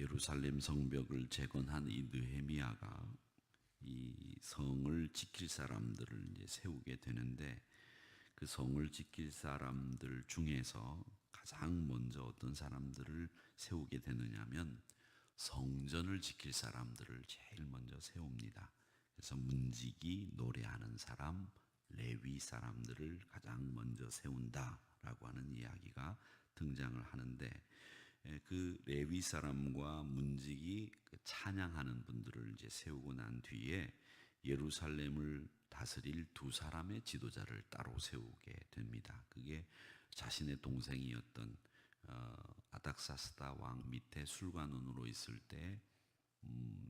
예루살렘 성벽을 재건한 이 느헤미야가 이 성을 지킬 사람들을 이제 세우게 되는데, 그 성을 지킬 사람들 중에서 가장 먼저 어떤 사람들을 세우게 되느냐면 성전을 지킬 사람들을 제일 먼저 세웁니다. 그래서 문지기, 노래하는 사람, 레위 사람들을 가장 먼저 세운다라고 하는 이야기가 등장을 하는데, 그 레위 사람과 문지기 찬양하는 분들을 이제 세우고 난 뒤에 예루살렘을 다스릴 두 사람의 지도자를 따로 세우게 됩니다. 그게 자신의 동생이었던 아닥사스다 왕 밑에 술관원으로 있을 때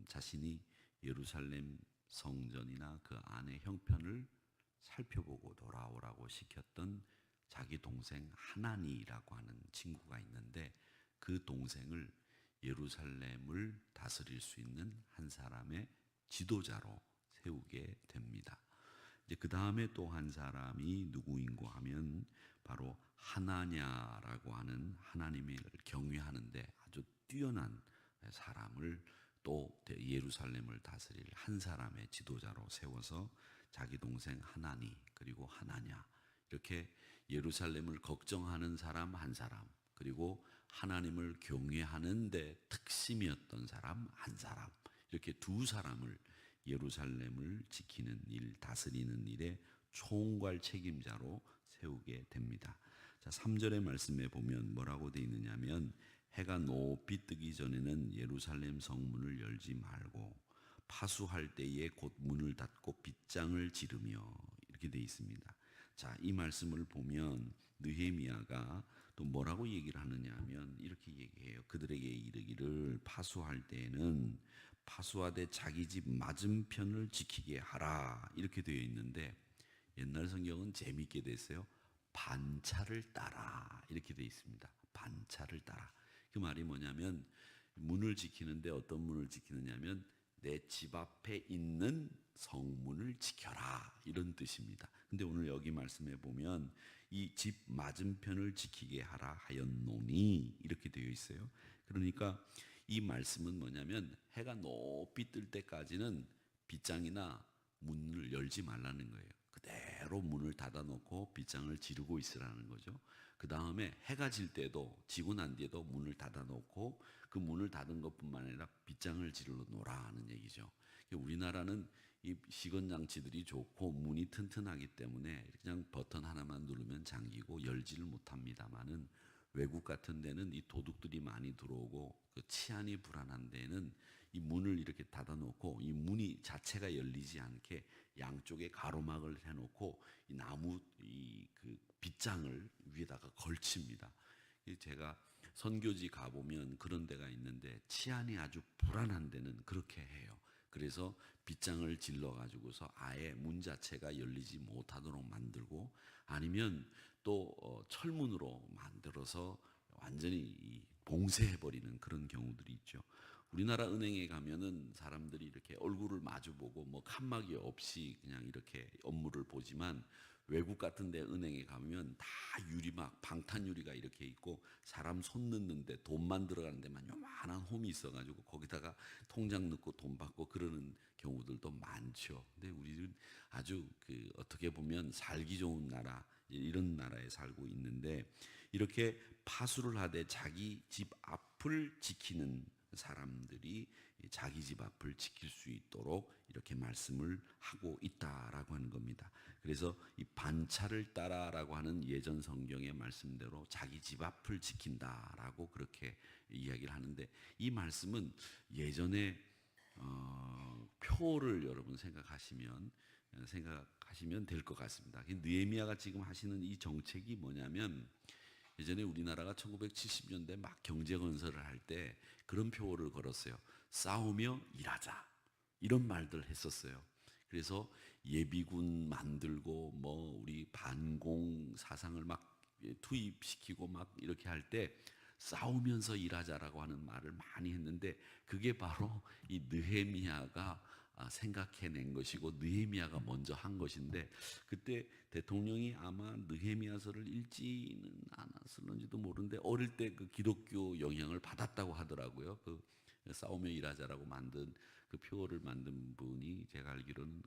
자신이 예루살렘 성전이나 그 안의 형편을 살펴보고 돌아오라고 시켰던 자기 동생 하나니라고 하는 친구가 있는데, 그 동생을 예루살렘을 다스릴 수 있는 한 사람의 지도자로 세우게 됩니다. 이제 그 다음에 또 한 사람이 누구인고 하면 바로 하나냐라고 하는 하나님을 경외하는데 아주 뛰어난 사람을 또 예루살렘을 다스릴 한 사람의 지도자로 세워서 자기 동생 하나니, 그리고 하나냐, 이렇게 예루살렘을 걱정하는 사람 한 사람, 그리고 하나님을 경외하는데 특심이었던 사람 한 사람, 이렇게 두 사람을 예루살렘을 지키는 일, 다스리는 일에 총괄 책임자로 세우게 됩니다. 자, 3절의 말씀에 보면 뭐라고 되어 있느냐면, 해가 높이 뜨기 전에는 예루살렘 성문을 열지 말고 파수할 때에 곧 문을 닫고 빗장을 지르며, 이렇게 되어 있습니다. 자, 이 말씀을 보면 느헤미야가 또 뭐라고 얘기를 하느냐 하면 이렇게 얘기해요. 그들에게 이르기를 파수할 때에는 파수하되 자기 집 맞은편을 지키게 하라, 이렇게 되어 있는데, 옛날 성경은 재미있게 됐어요. 반차를 따라, 이렇게 되어 있습니다. 반차를 따라. 그 말이 뭐냐면, 문을 지키는데 어떤 문을 지키느냐면 내 집 앞에 있는 성문을 지켜라, 이런 뜻입니다. 근데 오늘 여기 말씀해 보면 이 집 맞은편을 지키게 하라 하였노니, 이렇게 되어 있어요. 그러니까 이 말씀은 뭐냐면 해가 높이 뜰 때까지는 빗장이나 문을 열지 말라는 거예요. 그대로 문을 닫아놓고 빗장을 지르고 있으라는 거죠. 그 다음에 해가 질 때도, 지고 난 뒤에도 문을 닫아놓고 그 문을 닫은 것뿐만 아니라 빗장을 지르러 놓으라 하는 얘기죠. 우리나라는 이 시건장치들이 좋고 문이 튼튼하기 때문에 그냥 버튼 하나만 누르면 잠기고 열지를 못합니다만은, 외국 같은 데는 이 도둑들이 많이 들어오고 그 치안이 불안한 데는 이 문을 이렇게 닫아놓고 이 문이 자체가 열리지 않게 양쪽에 가로막을 해놓고 이 나무 그 빗장을 위에다가 걸칩니다. 제가 선교지 가보면 그런 데가 있는데 치안이 아주 불안한 데는 그렇게 해요. 그래서 빗장을 질러가지고서 아예 문 자체가 열리지 못하도록 만들고, 아니면 또 철문으로 만들어서 완전히 봉쇄해버리는 그런 경우들이 있죠. 우리나라 은행에 가면은 사람들이 이렇게 얼굴을 마주보고 뭐 칸막이 없이 그냥 이렇게 업무를 보지만, 외국 같은 데 은행에 가면 다 유리막, 방탄유리가 이렇게 있고 사람 손 넣는데 돈만 들어가는 데만 요만한 홈이 있어가지고 거기다가 통장 넣고 돈 받고 그러는 경우들도 많죠. 근데 우리는 아주 어떻게 보면 살기 좋은 나라, 이런 나라에 살고 있는데, 이렇게 파수를 하되 자기 집 앞을 지키는 사람들이 자기 집 앞을 지킬 수 있도록 이렇게 말씀을 하고 있다라고 하는 겁니다. 그래서 이 반차를 따라라고 하는 예전 성경의 말씀대로 자기 집 앞을 지킨다라고 그렇게 이야기를 하는데, 이 말씀은 예전에 표를 여러분 생각하시면 될 것 같습니다. 느헤미야가 지금 하시는 이 정책이 뭐냐면, 예전에 우리나라가 1970년대 막 경제 건설을 할 때 그런 표어를 걸었어요. 싸우며 일하자, 이런 말들 했었어요. 그래서 예비군 만들고 뭐 우리 반공 사상을 막 투입시키고 막 이렇게 할 때 싸우면서 일하자라고 하는 말을 많이 했는데, 그게 바로 이 느헤미야가 생각해낸 것이고 느헤미야가 먼저 한 것인데, 그때 대통령이 아마 느헤미야서를 읽지는 않았을런지도 모르는데 어릴 때 그 기독교 영향을 받았다고 하더라고요. 싸우며 일하자라고 만든 그 표어를 만든 분이 제가 알기로는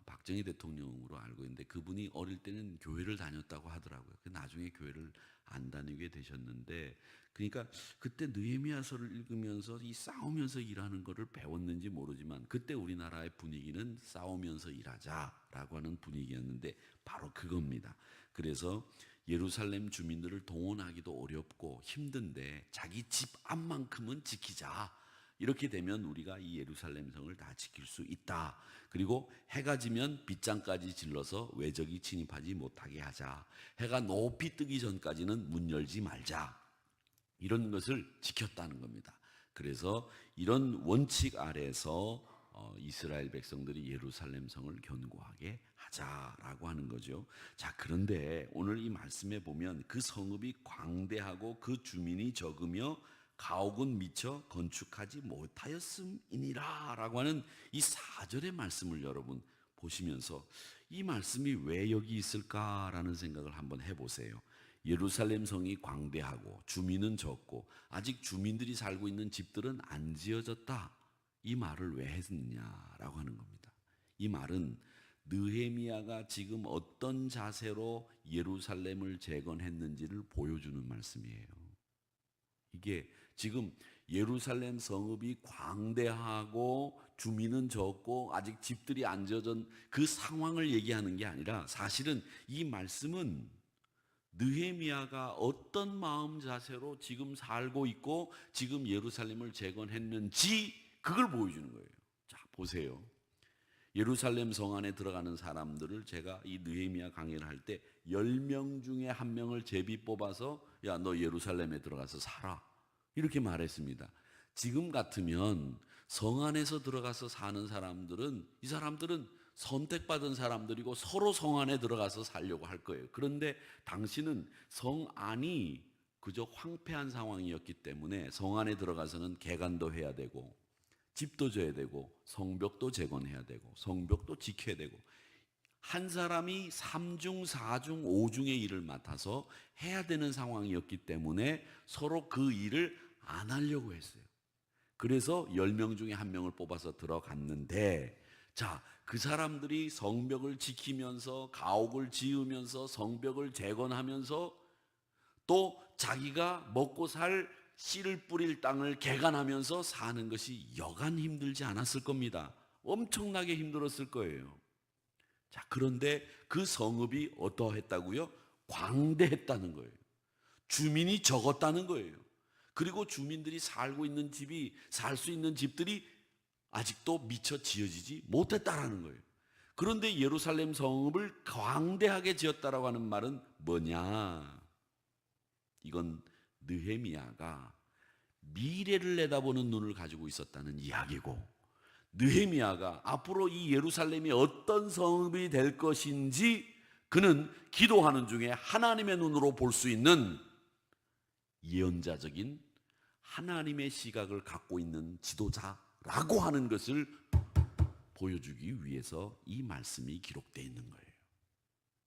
박정희 대통령으로 알고 있는데, 그분이 어릴 때는 교회를 다녔다고 하더라고요. 나중에 교회를 안 다니게 되셨는데, 그러니까 그때 느헤미야서를 읽으면서 이 싸우면서 일하는 거를 배웠는지 모르지만, 그때 우리나라의 분위기는 싸우면서 일하자라고 하는 분위기였는데 바로 그겁니다. 그래서 예루살렘 주민들을 동원하기도 어렵고 힘든데 자기 집 앞만큼은 지키자. 이렇게 되면 우리가 이 예루살렘 성을 다 지킬 수 있다. 그리고 해가 지면 빗장까지 질러서 외적이 침입하지 못하게 하자. 해가 높이 뜨기 전까지는 문 열지 말자. 이런 것을 지켰다는 겁니다. 그래서 이런 원칙 아래서 이스라엘 백성들이 예루살렘 성을 견고하게 하자라고 하는 거죠. 자, 그런데 오늘 이 말씀에 보면 그 성읍이 광대하고 그 주민이 적으며 가옥은 미처 건축하지 못하였음이니라 라고 하는 이 4절의 말씀을 여러분 보시면서 이 말씀이 왜 여기 있을까라는 생각을 한번 해보세요. 예루살렘 성이 광대하고 주민은 적고 아직 주민들이 살고 있는 집들은 안 지어졌다. 이 말을 왜 했느냐라고 하는 겁니다. 이 말은 느헤미야가 지금 어떤 자세로 예루살렘을 재건했는지를 보여주는 말씀이에요. 이게 지금 예루살렘 성읍이 광대하고 주민은 적고 아직 집들이 안 지어진 그 상황을 얘기하는 게 아니라, 사실은 이 말씀은 느헤미야가 어떤 마음 자세로 지금 살고 있고 지금 예루살렘을 재건했는지 그걸 보여주는 거예요. 자, 보세요. 예루살렘 성 안에 들어가는 사람들을 제가 이 느헤미야 강의를 할 때 10명 중에 1명을 제비 뽑아서 야, 너 예루살렘에 들어가서 살아. 이렇게 말했습니다. 지금 같으면 성 안에서 들어가서 사는 사람들은, 이 사람들은 선택받은 사람들이고 서로 성 안에 들어가서 살려고 할 거예요. 그런데 당시는 성 안이 그저 황폐한 상황이었기 때문에 성 안에 들어가서는 개간도 해야 되고 집도 져야 되고 성벽도 재건해야 되고 성벽도 지켜야 되고, 한 사람이 3중, 4중, 5중의 일을 맡아서 해야 되는 상황이었기 때문에 서로 그 일을 안 하려고 했어요. 그래서 10명 중에 1명을 뽑아서 들어갔는데, 자, 그 사람들이 성벽을 지키면서 가옥을 지으면서 성벽을 재건하면서 또 자기가 먹고 살 씨를 뿌릴 땅을 개간하면서 사는 것이 여간 힘들지 않았을 겁니다. 엄청나게 힘들었을 거예요. 자, 그런데 그 성읍이 어떠했다고요? 광대했다는 거예요. 주민이 적었다는 거예요. 그리고 주민들이 살고 있는 집이, 살 수 있는 집들이 아직도 미처 지어지지 못했다라는 거예요. 그런데 예루살렘 성읍을 광대하게 지었다라고 하는 말은 뭐냐? 이건 느헤미야가 미래를 내다보는 눈을 가지고 있었다는 이야기고, 느헤미야가 앞으로 이 예루살렘이 어떤 성읍이 될 것인지 그는 기도하는 중에 하나님의 눈으로 볼 수 있는 예언자적인 하나님의 시각을 갖고 있는 지도자라고 하는 것을 보여주기 위해서 이 말씀이 기록되어 있는 거예요.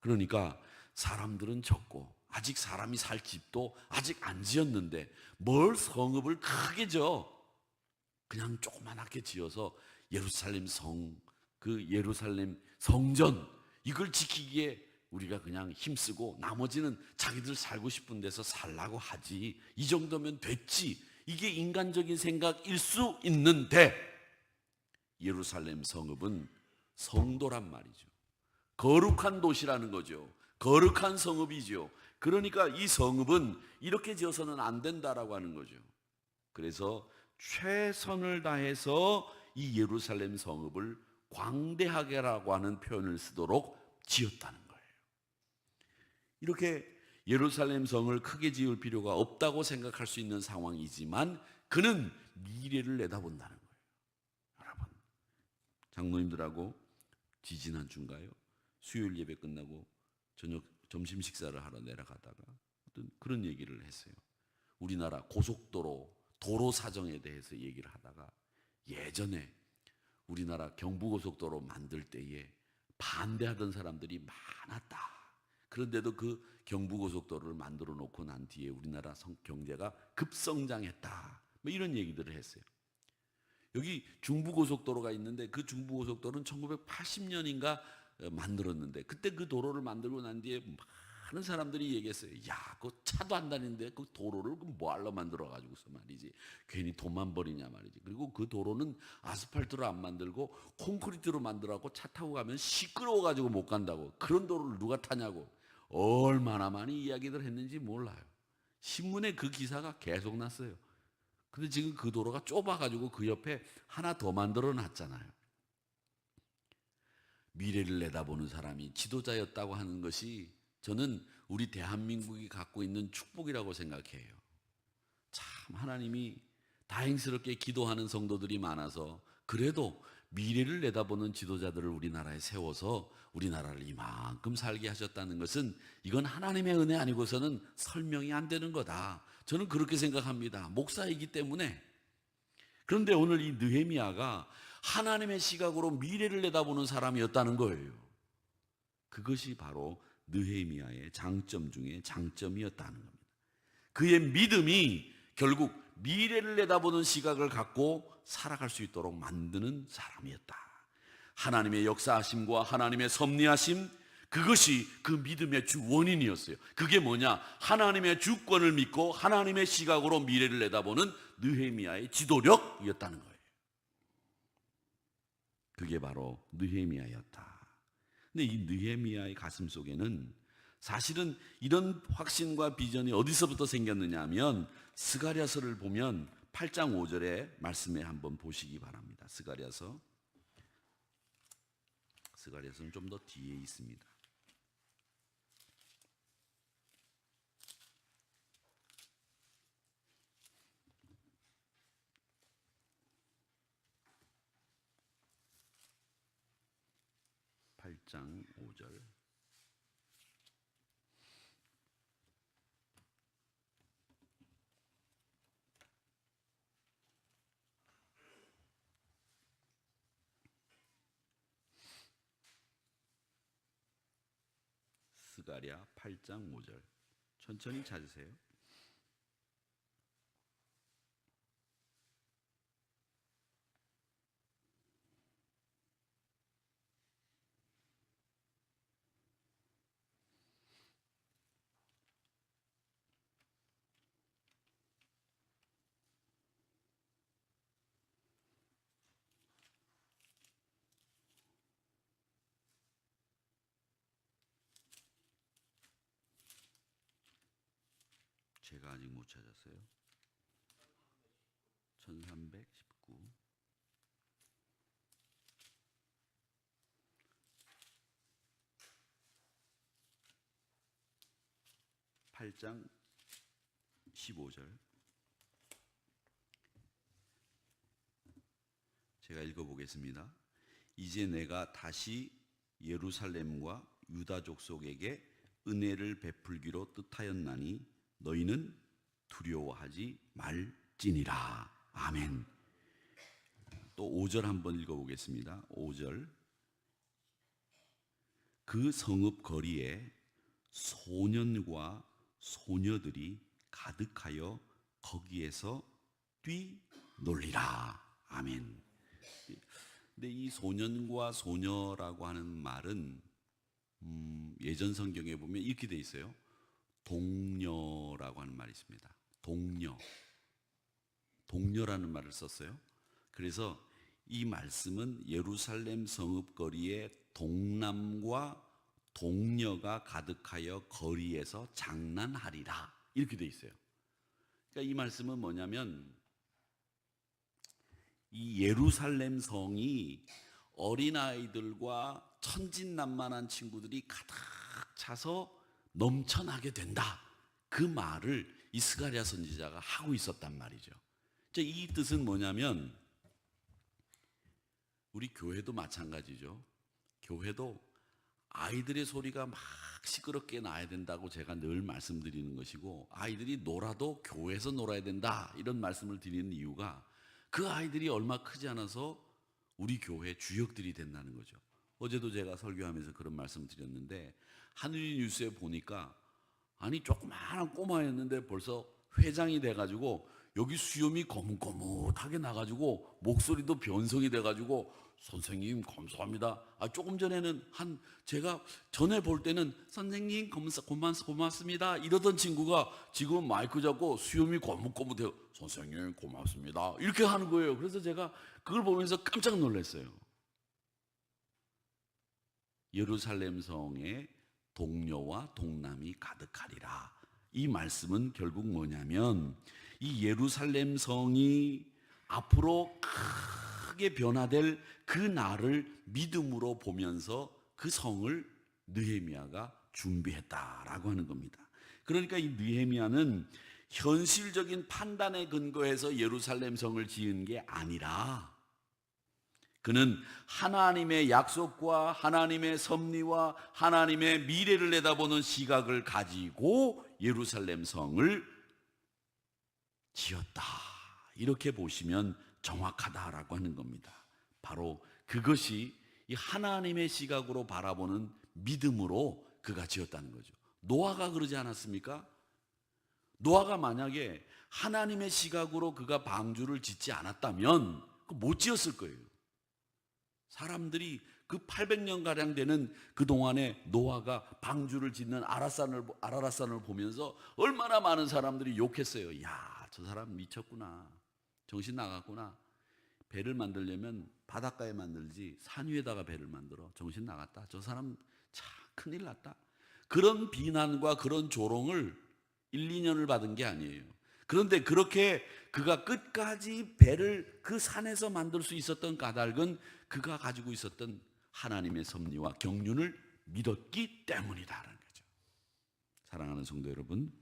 그러니까 사람들은 적고 아직 사람이 살 집도 아직 안 지었는데 뭘 성읍을 크게 지어? 그냥 조그맣게 지어서 예루살렘 성, 그 예루살렘 성전, 이걸 지키기에 우리가 그냥 힘쓰고 나머지는 자기들 살고 싶은 데서 살라고 하지, 이 정도면 됐지, 이게 인간적인 생각일 수 있는데, 예루살렘 성읍은 성도란 말이죠. 거룩한 도시라는 거죠. 거룩한 성읍이죠. 그러니까 이 성읍은 이렇게 지어서는 안 된다라고 하는 거죠. 그래서 최선을 다해서 이 예루살렘 성읍을 광대하게라고 하는 표현을 쓰도록 지었다는 거예요. 이렇게 예루살렘 성을 크게 지을 필요가 없다고 생각할 수 있는 상황이지만 그는 미래를 내다본다는 거예요. 여러분, 장로님들하고 지지난주인가요? 수요일 예배 끝나고 저녁 점심 식사를 하러 내려가다가 어떤 그런 얘기를 했어요. 우리나라 고속도로 도로 사정에 대해서 얘기를 하다가, 예전에 우리나라 경부고속도로 만들 때에 반대하던 사람들이 많았다. 그런데도 그 경부고속도로를 만들어 놓고 난 뒤에 우리나라 경제가 급성장했다. 뭐 이런 얘기들을 했어요. 여기 중부고속도로가 있는데 그 중부고속도로는 1980년인가 만들었는데 그때 그 도로를 만들고 난 뒤에 많은 사람들이 얘기했어요. 야, 그 차도 안 다니는데 그 도로를 뭐하러 만들어가지고서 말이지. 괜히 돈만 버리냐 말이지. 그리고 그 도로는 아스팔트로 안 만들고 콘크리트로 만들어갖고 차 타고 가면 시끄러워가지고 못 간다고. 그런 도로를 누가 타냐고. 얼마나 많이 이야기들 했는지 몰라요. 신문에 그 기사가 계속 났어요. 근데 지금 그 도로가 좁아가지고 그 옆에 하나 더 만들어 놨잖아요. 미래를 내다보는 사람이 지도자였다고 하는 것이 저는 우리 대한민국이 갖고 있는 축복이라고 생각해요. 참 하나님이 다행스럽게 기도하는 성도들이 많아서 그래도 미래를 내다보는 지도자들을 우리나라에 세워서 우리나라를 이만큼 살게 하셨다는 것은 이건 하나님의 은혜 아니고서는 설명이 안 되는 거다. 저는 그렇게 생각합니다. 목사이기 때문에. 그런데 오늘 이 느헤미야가 하나님의 시각으로 미래를 내다보는 사람이었다는 거예요. 그것이 바로 느헤미야의 장점 중에 장점이었다는 겁니다. 그의 믿음이 결국 미래를 내다보는 시각을 갖고 살아갈 수 있도록 만드는 사람이었다. 하나님의 역사하심과 하나님의 섭리하심, 그것이 그 믿음의 주 원인이었어요. 그게 뭐냐? 하나님의 주권을 믿고 하나님의 시각으로 미래를 내다보는 느헤미야의 지도력이었다는 거예요. 그게 바로 느헤미야였다. 근데 이 느헤미야의 가슴 속에는 사실은 이런 확신과 비전이 어디서부터 생겼느냐 하면 스가랴서를 보면 8장 5절의 말씀에 한번 보시기 바랍니다. 스가랴서는 좀 더 뒤에 있습니다. 팔장 5절. 스가랴 8장 5절. 천천히 찾으세요. 제가 아직 못 찾았어요. 1319. 8장 15절. 제가 읽어보겠습니다. 이제 내가 다시 예루살렘과 유다 족속에게 은혜를 베풀기로 뜻하였나니 너희는 두려워하지 말지니라. 아멘. 또 5절 한번 읽어보겠습니다. 5절. 그 성읍 거리에 소년과 소녀들이 가득하여 거기에서 뛰놀리라. 아멘. 근데 이 소년과 소녀라고 하는 말은 예전 성경에 보면 이렇게 돼 있어요. 동녀라고 하는 말이 있습니다. 동녀라는 말을 썼어요. 그래서 이 말씀은 예루살렘 성읍 거리에 동남과 동녀가 가득하여 거리에서 장난하리라 이렇게 돼 있어요. 그러니까 이 말씀은 뭐냐면 이 예루살렘 성이 어린아이들과 천진난만한 친구들이 가득 차서 넘쳐나게 된다. 그 말을 이 스가랴 선지자가 하고 있었단 말이죠. 이 뜻은 뭐냐면 우리 교회도 마찬가지죠. 교회도 아이들의 소리가 막 시끄럽게 나야 된다고 제가 늘 말씀드리는 것이고 아이들이 놀아도 교회에서 놀아야 된다 이런 말씀을 드리는 이유가 그 아이들이 얼마 크지 않아서 우리 교회 주역들이 된다는 거죠. 어제도 제가 설교하면서 그런 말씀 드렸는데 하늘이 뉴스에 보니까 아니 조그마한 꼬마였는데 벌써 회장이 돼가지고 여기 수염이 거뭇거뭇하게 나가지고 목소리도 변성이 돼가지고 선생님 감사합니다. 조금 전에는 제가 전에 볼 때는 선생님 고맙습니다 이러던 친구가 지금 마이크 잡고 수염이 거뭇거뭇해요. 선생님 고맙습니다 이렇게 하는 거예요. 그래서 제가 그걸 보면서 깜짝 놀랐어요. 예루살렘 성에 동료와 동남이 가득하리라. 이 말씀은 결국 뭐냐면 이 예루살렘 성이 앞으로 크게 변화될 그 날을 믿음으로 보면서 그 성을 느헤미야가 준비했다라고 하는 겁니다. 그러니까 이 느헤미야는 현실적인 판단에 근거해서 예루살렘 성을 지은 게 아니라 그는 하나님의 약속과 하나님의 섭리와 하나님의 미래를 내다보는 시각을 가지고 예루살렘 성을 지었다. 이렇게 보시면 정확하다라고 하는 겁니다. 바로 그것이 이 하나님의 시각으로 바라보는 믿음으로 그가 지었다는 거죠. 노아가 그러지 않았습니까? 노아가 만약에 하나님의 시각으로 그가 방주를 짓지 않았다면 못 지었을 거예요. 사람들이 그 800년가량 되는 그동안에 노아가 방주를 짓는 아라랏산을 보면서 얼마나 많은 사람들이 욕했어요. 야, 저 사람 미쳤구나. 정신 나갔구나. 배를 만들려면 바닷가에 만들지 산 위에다가 배를 만들어. 정신 나갔다. 저 사람 참 큰일 났다. 그런 비난과 그런 조롱을 1, 2년을 받은 게 아니에요. 그런데 그렇게 그가 끝까지 배를 그 산에서 만들 수 있었던 까닭은 그가 가지고 있었던 하나님의 섭리와 경륜을 믿었기 때문이다라는 거죠. 사랑하는 성도 여러분,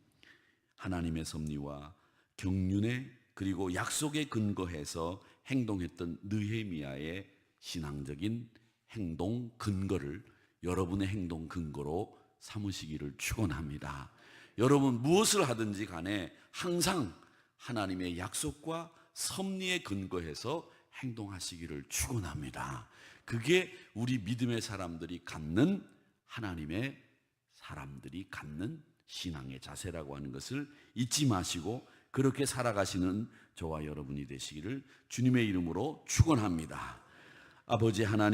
하나님의 섭리와 경륜에 그리고 약속에 근거해서 행동했던 느헤미야의 신앙적인 행동 근거를 여러분의 행동 근거로 삼으시기를 축원합니다. 여러분 무엇을 하든지 간에 항상 하나님의 약속과 섭리에 근거해서 행동하시기를 축원합니다. 그게 우리 믿음의 사람들이 갖는 하나님의 사람들이 갖는 신앙의 자세라고 하는 것을 잊지 마시고 그렇게 살아가시는 저와 여러분이 되시기를 주님의 이름으로 축원합니다. 아버지 하나님